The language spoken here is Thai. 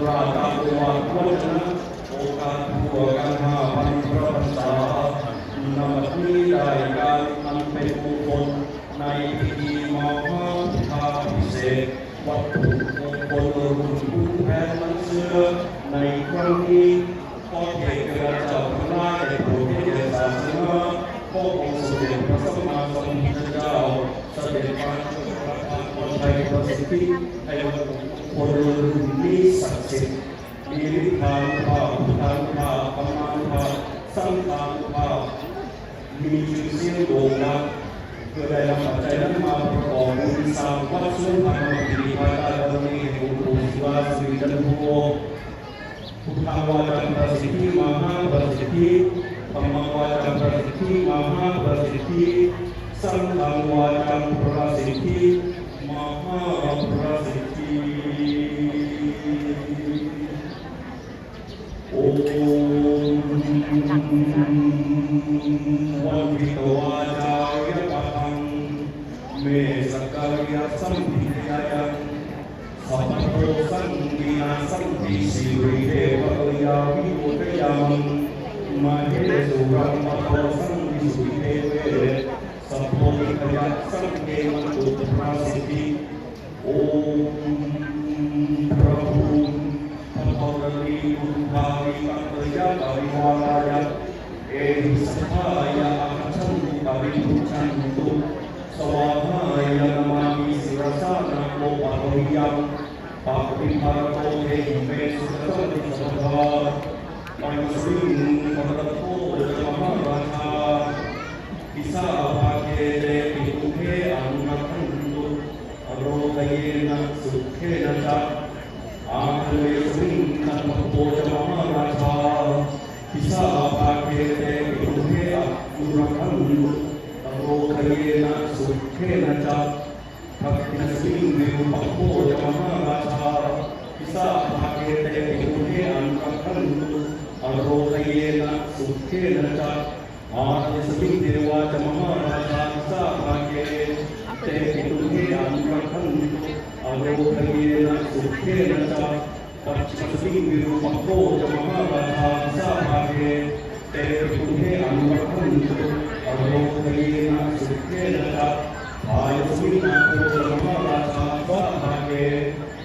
ราชากุมารวัฒนะโอกาสทั่วกัน5,000 พระพรรษานำบัดนี้ได้การอันเป็นมงคลในพิธีมหาพุทธาภิเษกวัตถุมงคลรุ่นผู้แทนมันเสือในครั้งนี้ขอเทศนาเจ้าคณะได้โปรดเทศศาสนาพระองค์สมเด็จพระสัมมาสัมพุทธเจ้าเสด็จมาช่วยประทานพรชัยประสิทธิให้วัตถุมงคลรุ่นนี้ศักดิ์สิทธิ์มีฤทธานุภาพพุทธานุภาพธรรมานุภาพสังฆานุภาพมีชื่อเสียงโด่งดังเพื่อได้นำปัจจัยนั้นมาประกอบบุญสร้างวัดสวนธรรมกิริภายใต้บารมีแห่งองค์ปู่ศิวะสิริจันโทพุทธวาจาประสิทธิมหาประสิทธิธรรมวาจาประสิทธิมหาประสิทธิสังฆวาจาประสิทธิมหาประสิทธิโอวันวิตวาจายะปังเมสกัลยะสัมภิยายังสัพพโตสังวินาสัมภิสิริเดวะยาวิโมทยังมาเหสุรัมมะโตสังวิสุเทเวสัพโพมิขยัสสังเกมันตุปราสิทธิโอพระภูมิพระบรมีบุญภาวิกัปยะปริวารายะเอหิสัพพายะอัคชันตุปริพุชันตุสวาหายะนามามิสิรสานะโลปะโลยังปะปิภารโตเทหิเมสุตตติสัพพะมังสิงมรโตจะมหาราชาพิสาภาเกเตปิตุเทอนุนันตุอโรกเยนะสุเขนะจักอาเทสิงคันโตจะมหาราชาพิสาภาเกเตปิตุเทอนุนันตุอโรกเยนะสุเขนะจักทัพพิสิงวิรุปัปโพจะมหาราชาพิสาภาเกเตปิตุเทอนุนันตุอโรกเยนะสุเขนะจักอาเทสิงเทวาจะมหาราชาพิสาภาเกเตปิตุเทอนุนันตุอโรกเยนะสุเขนะจักปัจจสิงวิรุปัปโพจะมหาราชาพิสาภาเกเตปิตุเทอนุนันตุอโรกเยนะสุเขนะจัก อายุสิงห์โตจะมหาราชาพิสาภาเก